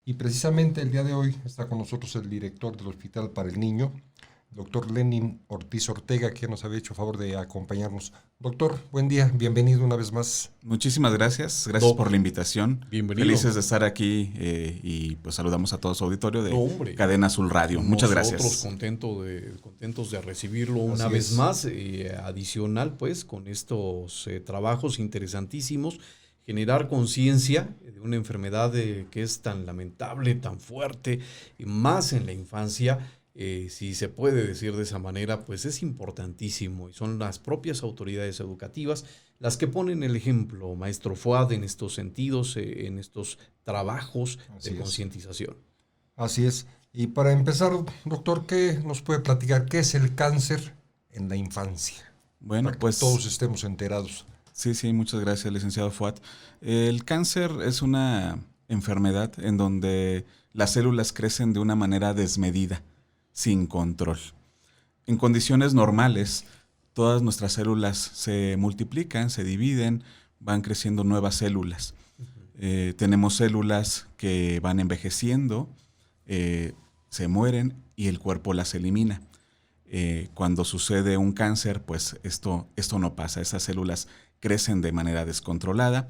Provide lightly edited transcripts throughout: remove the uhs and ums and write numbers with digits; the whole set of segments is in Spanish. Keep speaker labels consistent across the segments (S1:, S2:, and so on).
S1: Y precisamente el día de hoy está con nosotros el director del Hospital para el Niño, doctor Lenin Ortiz Ortega, que nos había hecho favor de acompañarnos. Doctor, buen día, bienvenido una vez más.
S2: Muchísimas gracias
S3: Doc,
S2: por la invitación.
S3: bienvenido.
S2: Felices de estar aquí y pues saludamos a todo su auditorio de
S3: No, hombre.
S2: Cadena Azul Radio. Muchas gracias.
S3: Nosotros contentos de recibirlo una
S1: Así
S3: vez
S1: es.
S3: más, adicional pues con estos trabajos interesantísimos, generar conciencia de una enfermedad que es tan lamentable, tan fuerte, y más en la infancia. Si se puede decir de esa manera, pues es importantísimo y son las propias autoridades educativas las que ponen el ejemplo, maestro Fuad, en estos sentidos, en estos trabajos
S1: Así
S3: de
S1: es.
S3: concientización.
S1: Así es. Y para empezar, doctor, ¿qué nos puede platicar? ¿Qué es el cáncer en la infancia?
S2: Bueno,
S1: Para que
S2: pues
S1: todos estemos enterados.
S2: sí, muchas gracias, licenciado Fuad. El cáncer es una enfermedad en donde las células crecen de una manera desmedida, sin control. En condiciones normales, todas nuestras células se multiplican, se dividen, van creciendo nuevas células. Tenemos células que van envejeciendo, se mueren y el cuerpo las elimina. Cuando sucede un cáncer, pues esto no pasa. Esas células crecen de manera descontrolada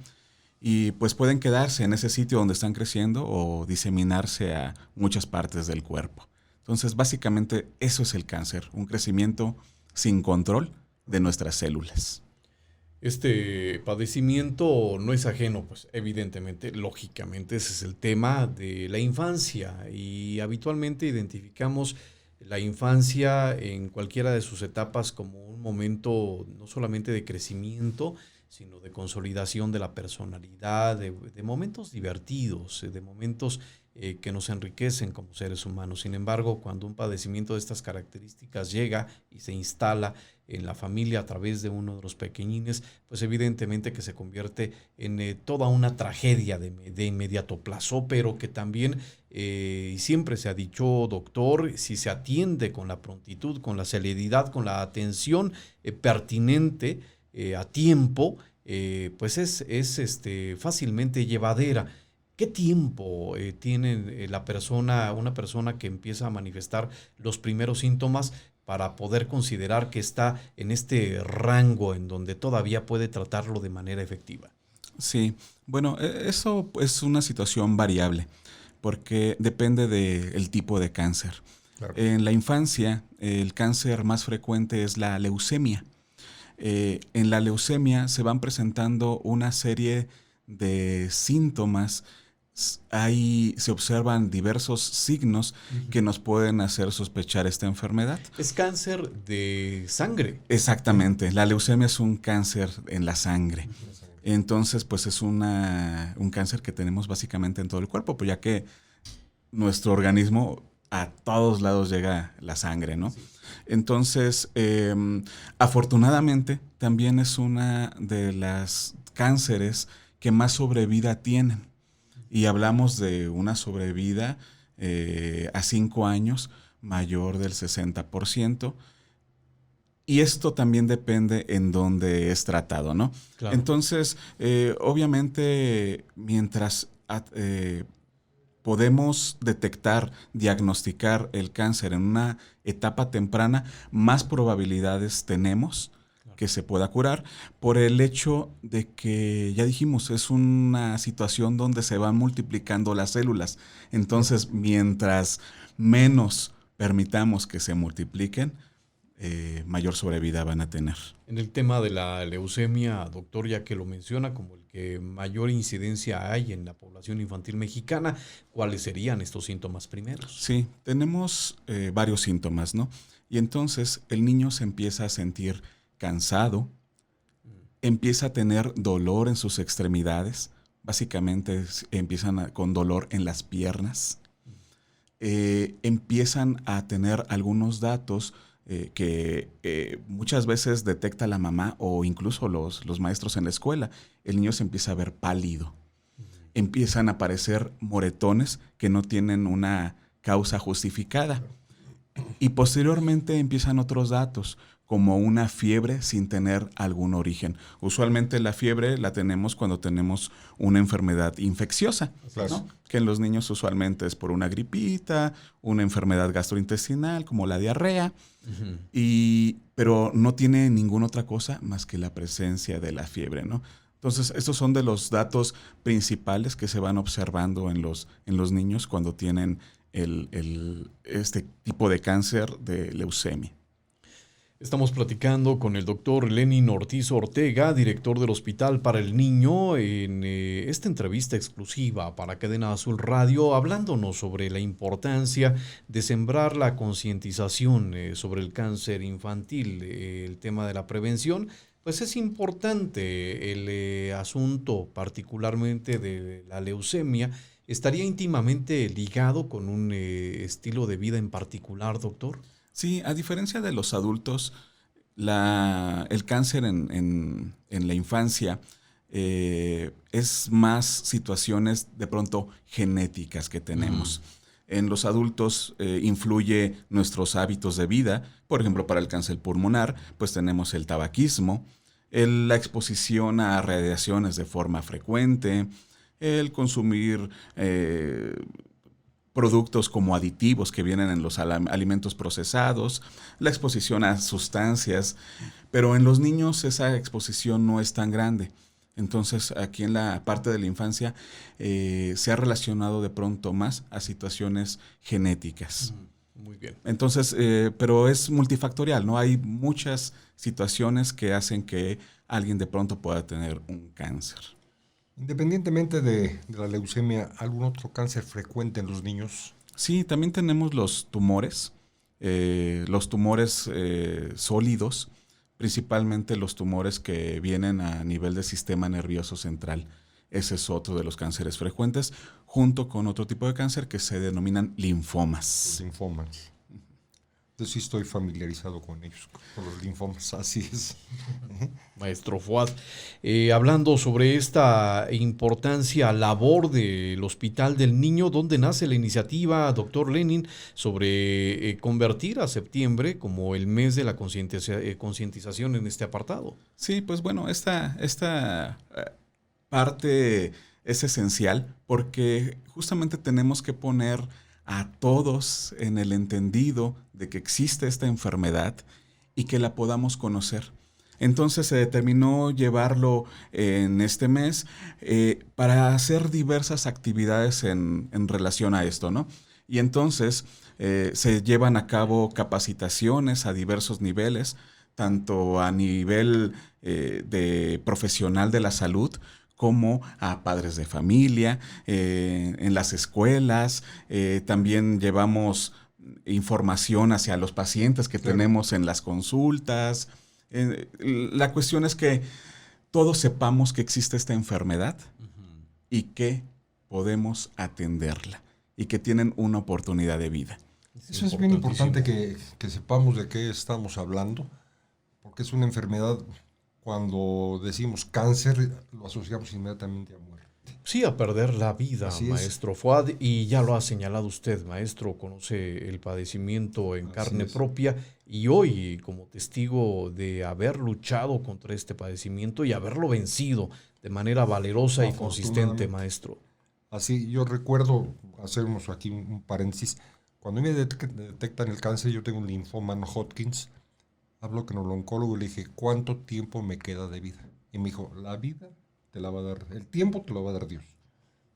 S2: y pues pueden quedarse en ese sitio donde están creciendo o diseminarse a muchas partes del cuerpo. Entonces, básicamente, eso es el cáncer, un crecimiento sin control de nuestras células.
S3: Este padecimiento no es ajeno, pues evidentemente, lógicamente, ese es el tema de la infancia y habitualmente identificamos la infancia en cualquiera de sus etapas como un momento no solamente de crecimiento, sino de consolidación de la personalidad, de momentos divertidos, de momentos que nos enriquecen como seres humanos. Sin embargo, cuando un padecimiento de estas características llega y se instala en la familia a través de uno de los pequeñines, pues evidentemente que se convierte en toda una tragedia de inmediato plazo, pero que también, siempre se ha dicho, doctor, si se atiende con la prontitud, con la celeridad, con la atención pertinente, a tiempo, pues es fácilmente llevadera. ¿Qué tiempo tiene una persona que empieza a manifestar los primeros síntomas para poder considerar que está en este rango en donde todavía puede tratarlo de manera efectiva?
S2: Sí, bueno, eso es una situación variable porque depende del tipo de cáncer.
S1: Claro.
S2: En la infancia, el cáncer más frecuente es la leucemia. En la leucemia se van presentando una serie de síntomas. Ahí se observan diversos signos que nos pueden hacer sospechar esta enfermedad.
S3: Es cáncer de sangre.
S2: Exactamente, la leucemia es un cáncer en la sangre. Entonces, pues es un cáncer que tenemos básicamente en todo el cuerpo, pues ya que nuestro organismo a todos lados llega la sangre, ¿no? Entonces, afortunadamente, también es una de las cánceres que más sobrevida tienen. Y hablamos de una sobrevida a 5 años mayor del 60%. Y esto también depende en dónde es tratado, ¿no?
S3: Claro.
S2: Entonces, obviamente, mientras podemos detectar, diagnosticar el cáncer en una etapa temprana, más probabilidades tenemos que se pueda curar por el hecho de que, ya dijimos, es una situación donde se van multiplicando las células. Entonces, mientras menos permitamos que se multipliquen, mayor sobrevida van a tener.
S3: En el tema de la leucemia, doctor, ya que lo menciona como el que mayor incidencia hay en la población infantil mexicana, ¿cuáles serían estos síntomas primeros?
S2: Sí, tenemos varios síntomas, ¿no? Y entonces el niño se empieza a sentir cansado, empieza a tener dolor en sus extremidades, básicamente empiezan con dolor en las piernas, empiezan a tener algunos datos que muchas veces detecta la mamá o incluso los maestros en la escuela. El niño se empieza a ver pálido, empiezan a aparecer moretones que no tienen una causa justificada. Y posteriormente empiezan otros datos, como una fiebre sin tener algún origen. Usualmente la fiebre la tenemos cuando tenemos una enfermedad infecciosa,
S1: Claro.
S2: ¿no? Que en los niños usualmente es por una gripita, una enfermedad gastrointestinal como la diarrea, pero no tiene ninguna otra cosa más que la presencia de la fiebre, ¿no? Entonces, estos son de los datos principales que se van observando en los niños cuando tienen este tipo de cáncer de leucemia.
S3: Estamos platicando con el doctor Lenin Ortiz Ortega, director del Hospital para el Niño, en esta entrevista exclusiva para Cadena Azul Radio, hablándonos sobre la importancia de sembrar la concientización sobre el cáncer infantil, el tema de la prevención. Pues es importante el asunto, particularmente de la leucemia. ¿Estaría íntimamente ligado con un estilo de vida en particular, doctor?
S2: Sí, a diferencia de los adultos, el cáncer en la infancia es más situaciones de pronto genéticas que tenemos. En los adultos influye nuestros hábitos de vida. Por ejemplo, para el cáncer pulmonar, pues tenemos el tabaquismo, la exposición a radiaciones de forma frecuente, el consumir productos como aditivos que vienen en los alimentos procesados, la exposición a sustancias, pero en los niños esa exposición no es tan grande. Entonces, aquí en la parte de la infancia se ha relacionado de pronto más a situaciones genéticas.
S3: Muy bien.
S2: Entonces, pero es multifactorial, ¿no? Hay muchas situaciones que hacen que alguien de pronto pueda tener un cáncer.
S1: Independientemente de la leucemia, ¿algún otro cáncer frecuente en los niños?
S2: Sí, también tenemos los tumores sólidos, principalmente los tumores que vienen a nivel del sistema nervioso central. Ese es otro de los cánceres frecuentes, junto con otro tipo de cáncer que se denominan linfomas.
S1: Los linfomas. Yo sí estoy familiarizado con ellos, con los linfomas, así es.
S3: Maestro Fuad, hablando sobre esta importancia, labor del Hospital del Niño, ¿dónde nace la iniciativa, doctor Lenin, sobre convertir a septiembre como el mes de la concientización en este apartado?
S2: Sí, pues bueno, esta parte es esencial porque justamente tenemos que poner a todos en el entendido de que existe esta enfermedad y que la podamos conocer. Entonces se determinó llevarlo en este mes para hacer diversas actividades en relación a esto, ¿no? Y entonces se llevan a cabo capacitaciones a diversos niveles, tanto a nivel de profesional de la salud, como a padres de familia, en las escuelas. También llevamos información hacia los pacientes que tenemos en las consultas. La cuestión es que todos sepamos que existe esta enfermedad y que podemos atenderla y que tienen una oportunidad de vida.
S1: Eso es bien importante que sepamos de qué estamos hablando, porque es una enfermedad. Cuando decimos cáncer, lo asociamos inmediatamente a muerte.
S3: Sí, a perder la vida,
S1: Así
S3: maestro Fuad, y ya lo ha señalado usted, maestro, conoce el padecimiento en carne propia y hoy como testigo de haber luchado contra este padecimiento y haberlo vencido de manera valerosa y consistente, maestro.
S1: Así, yo recuerdo, hacemos aquí un paréntesis, cuando me detectan el cáncer, yo tengo un linfoma no Hodgkin. Hablo con el oncólogo y le dije, ¿cuánto tiempo me queda de vida? Y me dijo, la vida te la va a dar, el tiempo te lo va a dar Dios,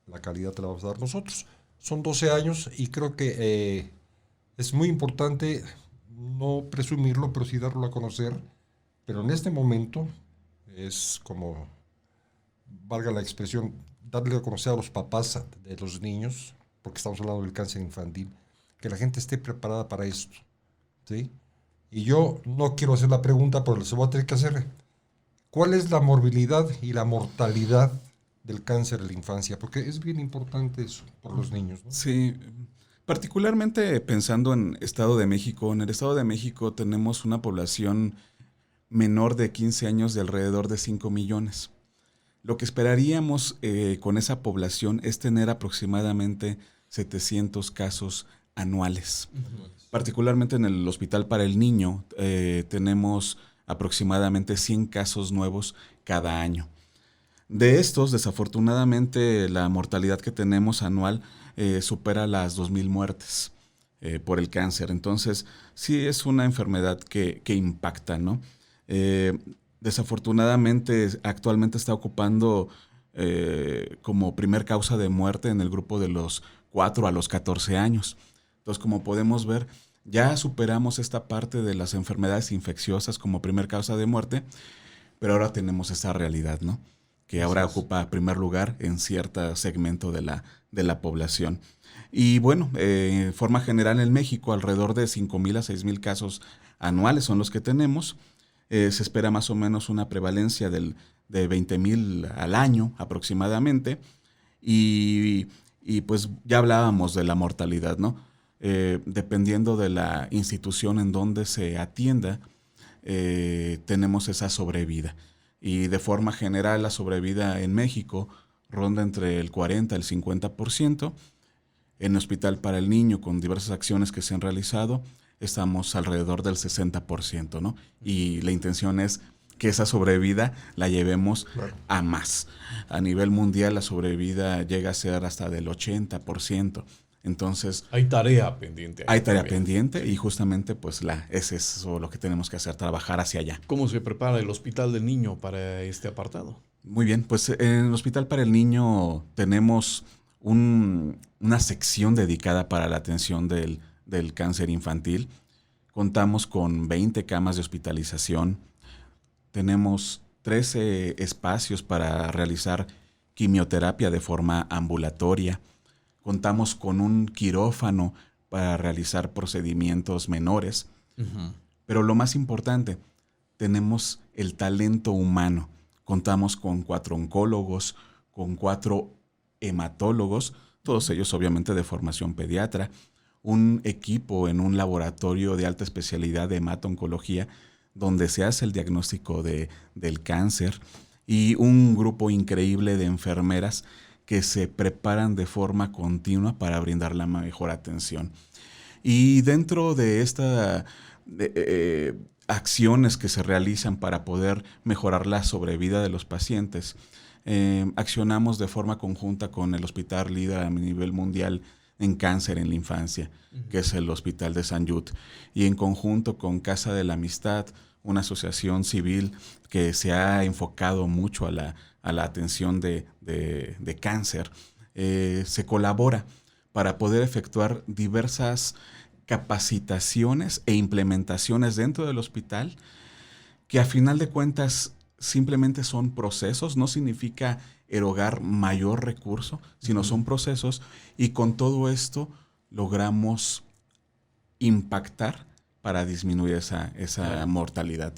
S1: la calidad te la vamos a dar nosotros. Son 12 años y creo que es muy importante no presumirlo, pero sí darlo a conocer. Pero en este momento es como, valga la expresión, darle a conocer a los papás de los niños, porque estamos hablando del cáncer infantil, que la gente esté preparada para esto, ¿sí? Y yo no quiero hacer la pregunta, pero se voy a tener que hacer. ¿Cuál es la morbilidad y la mortalidad del cáncer en la infancia? Porque es bien importante eso por los niños, ¿no?
S2: Sí, particularmente pensando en Estado de México. En el Estado de México tenemos una población menor de 15 años de alrededor de 5 millones. Lo que esperaríamos con esa población es tener aproximadamente 700 casos anuales. Particularmente en el Hospital para el Niño tenemos aproximadamente 100 casos nuevos cada año. De estos, desafortunadamente, la mortalidad que tenemos anual supera las 2,000 muertes por el cáncer. Entonces, sí es una enfermedad que impacta, ¿no? Desafortunadamente, actualmente está ocupando como primer causa de muerte en el grupo de los 4 a los 14 años. Entonces, como podemos ver, ya superamos esta parte de las enfermedades infecciosas como primer causa de muerte, pero ahora tenemos esa realidad, ¿no? Que ahora ocupa primer lugar en cierto segmento de la población. Y bueno, en forma general en México, alrededor de 5,000 a 6,000 casos anuales son los que tenemos. Se espera más o menos una prevalencia de 20,000 al año aproximadamente. Y pues ya hablábamos de la mortalidad, ¿no? Dependiendo de la institución en donde se atienda, tenemos esa sobrevida. Y de forma general la sobrevida en México ronda entre el 40 y el 50%. En Hospital para el Niño, con diversas acciones que se han realizado, estamos alrededor del 60%, ¿no? Y la intención es que esa sobrevida la llevemos a más. A nivel mundial la sobrevida llega a ser hasta del 80%. Entonces,
S3: hay tarea pendiente.
S2: Hay tarea pendiente y justamente pues es eso lo que tenemos que hacer, trabajar hacia allá.
S3: ¿Cómo se prepara el Hospital del Niño para este apartado?
S2: Muy bien, pues en el Hospital para el Niño tenemos una sección dedicada para la atención del cáncer infantil. Contamos con 20 camas de hospitalización. Tenemos 13 espacios para realizar quimioterapia de forma ambulatoria. Contamos con un quirófano para realizar procedimientos menores. Pero lo más importante, tenemos el talento humano. Contamos con 4 oncólogos, con 4 hematólogos, todos ellos obviamente de formación pediatra, un equipo en un laboratorio de alta especialidad de hemato-oncología donde se hace el diagnóstico del cáncer y un grupo increíble de enfermeras que se preparan de forma continua para brindar la mejor atención. Y dentro de estas acciones que se realizan para poder mejorar la sobrevida de los pacientes, accionamos de forma conjunta con el hospital líder a nivel mundial en cáncer en la infancia, que es el Hospital de Sant Lluc, y en conjunto con Casa de la Amistad, una asociación civil que se ha enfocado mucho a la atención de cáncer. Se colabora para poder efectuar diversas capacitaciones e implementaciones dentro del hospital que a final de cuentas simplemente son procesos, no significa erogar mayor recurso, sino son procesos, y con todo esto logramos impactar para disminuir esa mortalidad.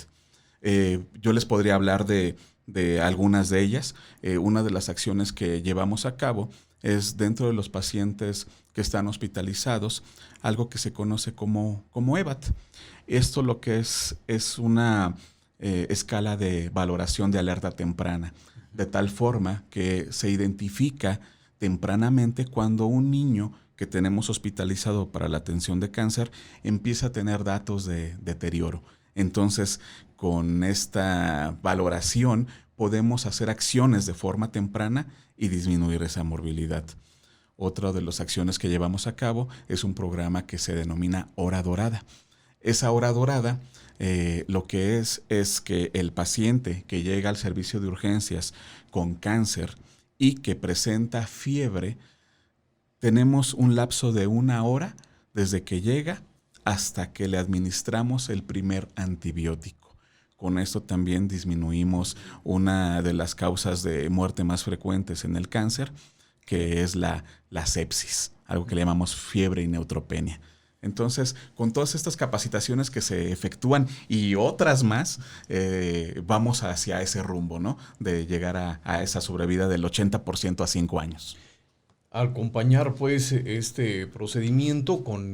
S2: Yo les podría hablar de algunas de ellas. Una de las acciones que llevamos a cabo es dentro de los pacientes que están hospitalizados, algo que se conoce como EVAT. Esto lo que es una escala de valoración de alerta temprana, de tal forma que se identifica tempranamente cuando un niño que tenemos hospitalizado para la atención de cáncer empieza a tener datos de deterioro. Entonces, con esta valoración podemos hacer acciones de forma temprana y disminuir esa morbilidad. Otra de las acciones que llevamos a cabo es un programa que se denomina Hora Dorada. Esa hora dorada lo que es que el paciente que llega al servicio de urgencias con cáncer y que presenta fiebre, tenemos un lapso de 1 hora desde que llega hasta que le administramos el primer antibiótico. Con esto también disminuimos una de las causas de muerte más frecuentes en el cáncer, que es la sepsis, algo que le llamamos fiebre y neutropenia. Entonces, con todas estas capacitaciones que se efectúan y otras más, vamos hacia ese rumbo, ¿no? De llegar a esa sobrevida del 80% a 5 años.
S3: Acompañar pues este procedimiento con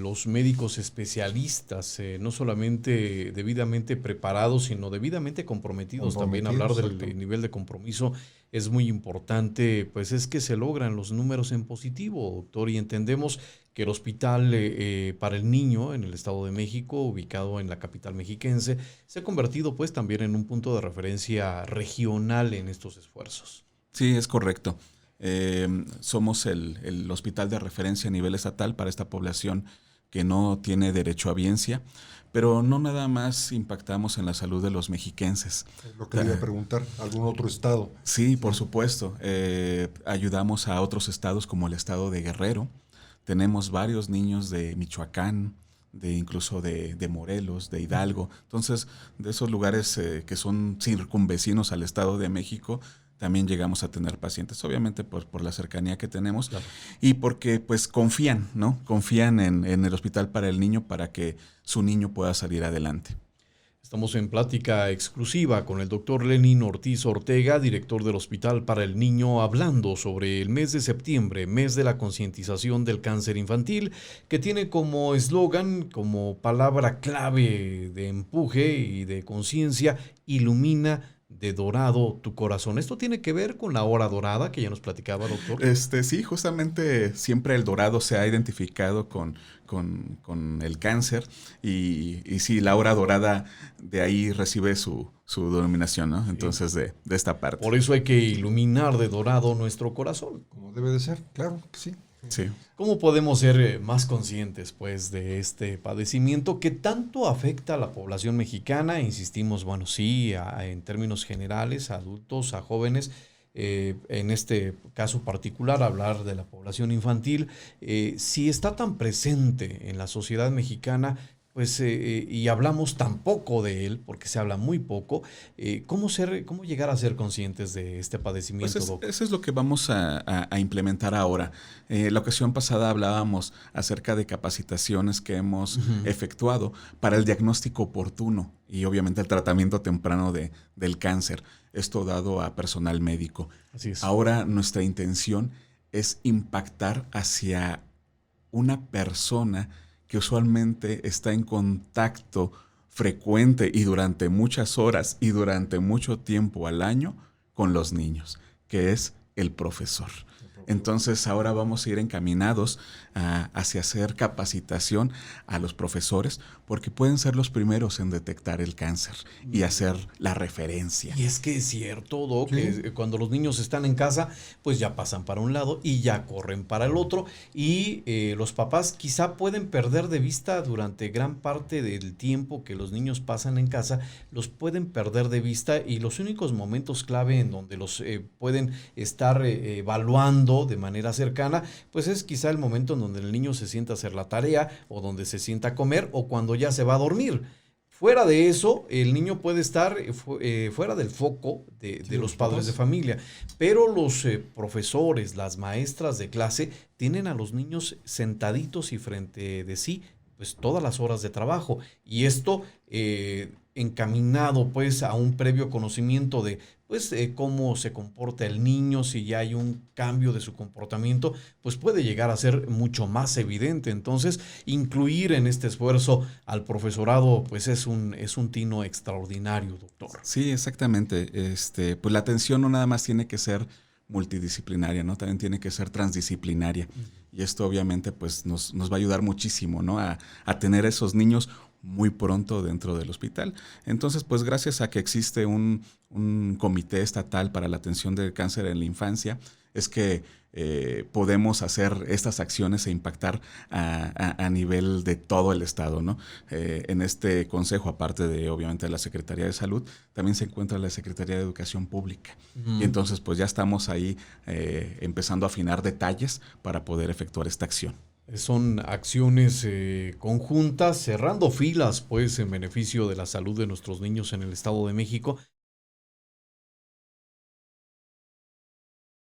S3: los médicos especialistas, no solamente debidamente preparados, sino debidamente comprometidos. También hablar
S1: Exacto.
S3: del nivel de compromiso es muy importante, pues es que se logran los números en positivo, doctor, y entendemos que el Hospital para el Niño en el Estado de México, ubicado en la capital mexiquense, se ha convertido pues también en un punto de referencia regional en estos esfuerzos.
S2: Sí, es correcto. Somos el hospital de referencia a nivel estatal para esta población que no tiene derecho a biencia, pero no nada más impactamos en la salud de los mexiquenses.
S1: Es lo que le iba a preguntar, ¿algún otro estado?
S2: Sí, por supuesto. Ayudamos a otros estados como el estado de Guerrero. Tenemos varios niños de Michoacán, incluso de Morelos, de Hidalgo. Entonces, de esos lugares que son circunvecinos al Estado de México, también llegamos a tener pacientes, obviamente por la cercanía que tenemos, claro, y porque pues confían, ¿no? Confían en el Hospital para el Niño para que su niño pueda salir adelante.
S3: Estamos en plática exclusiva con el doctor Lenin Ortiz Ortega, director del Hospital para el Niño, hablando sobre el mes de septiembre, mes de la concientización del cáncer infantil, que tiene como eslogan, como palabra clave de empuje y de conciencia, ilumina de dorado tu corazón. ¿Esto tiene que ver con la hora dorada que ya nos platicaba, doctor?
S2: Sí, justamente siempre el dorado se ha identificado con el cáncer y sí, la hora dorada de ahí recibe su denominación, ¿no? Entonces, de esta parte.
S3: Por eso hay que iluminar de dorado nuestro corazón.
S1: Como debe de ser, claro que sí.
S2: Sí.
S3: ¿Cómo podemos ser más conscientes, pues, de este padecimiento que tanto afecta a la población mexicana? Insistimos, bueno, sí, en términos generales, a adultos, a jóvenes. En este caso particular, hablar de la población infantil, si está tan presente en la sociedad mexicana, pues, y hablamos tan poco de él, porque se habla muy poco, ¿cómo llegar a ser conscientes de este padecimiento,
S2: pues
S3: doctor?
S2: eso es lo que vamos a implementar ahora. La ocasión pasada hablábamos acerca de capacitaciones que hemos efectuado para el diagnóstico oportuno y obviamente el tratamiento temprano del cáncer. Esto dado a personal médico.
S3: Así es.
S2: Ahora nuestra intención es impactar hacia una persona que usualmente está en contacto frecuente y durante muchas horas y durante mucho tiempo al año con los niños, que es el profesor. Entonces ahora vamos a ir encaminados hacia hacer capacitación a los profesores porque pueden ser los primeros en detectar el cáncer y hacer la referencia.
S3: Y es que es cierto, Doc,
S1: Sí.
S3: que cuando los niños están en casa, pues ya pasan para un lado y ya corren para el otro. Y los papás quizá pueden perder de vista durante gran parte del tiempo que los niños pasan en casa, los pueden perder de vista y los únicos momentos clave en donde los pueden estar evaluando de manera cercana, pues es quizá el momento en donde el niño se sienta a hacer la tarea o donde se sienta a comer o cuando ya se va a dormir. Fuera de eso, el niño puede estar fuera del foco de los padres de familia, pero los profesores, las maestras de clase, tienen a los niños sentaditos y frente de sí, pues todas las horas de trabajo. Y esto encaminado pues a un previo conocimiento de pues cómo se comporta el niño, si ya hay un cambio de su comportamiento, pues puede llegar a ser mucho más evidente. Entonces, incluir en este esfuerzo al profesorado, pues es un tino extraordinario, doctor.
S2: Sí, exactamente. Pues la atención no nada más tiene que ser multidisciplinaria, ¿no? También tiene que ser transdisciplinaria. Y esto obviamente pues nos va a ayudar muchísimo, ¿no? A tener esos niños muy pronto dentro del hospital. Entonces, pues gracias a que existe un comité estatal para la atención del cáncer en la infancia, es que podemos hacer estas acciones e impactar a nivel de todo el estado, ¿no? En este consejo, aparte de obviamente la Secretaría de Salud, también se encuentra la Secretaría de Educación Pública. Y entonces pues ya estamos ahí empezando a afinar detalles para poder efectuar esta acción.
S3: Son acciones conjuntas, cerrando filas, pues, en beneficio de la salud de nuestros niños en el Estado de México.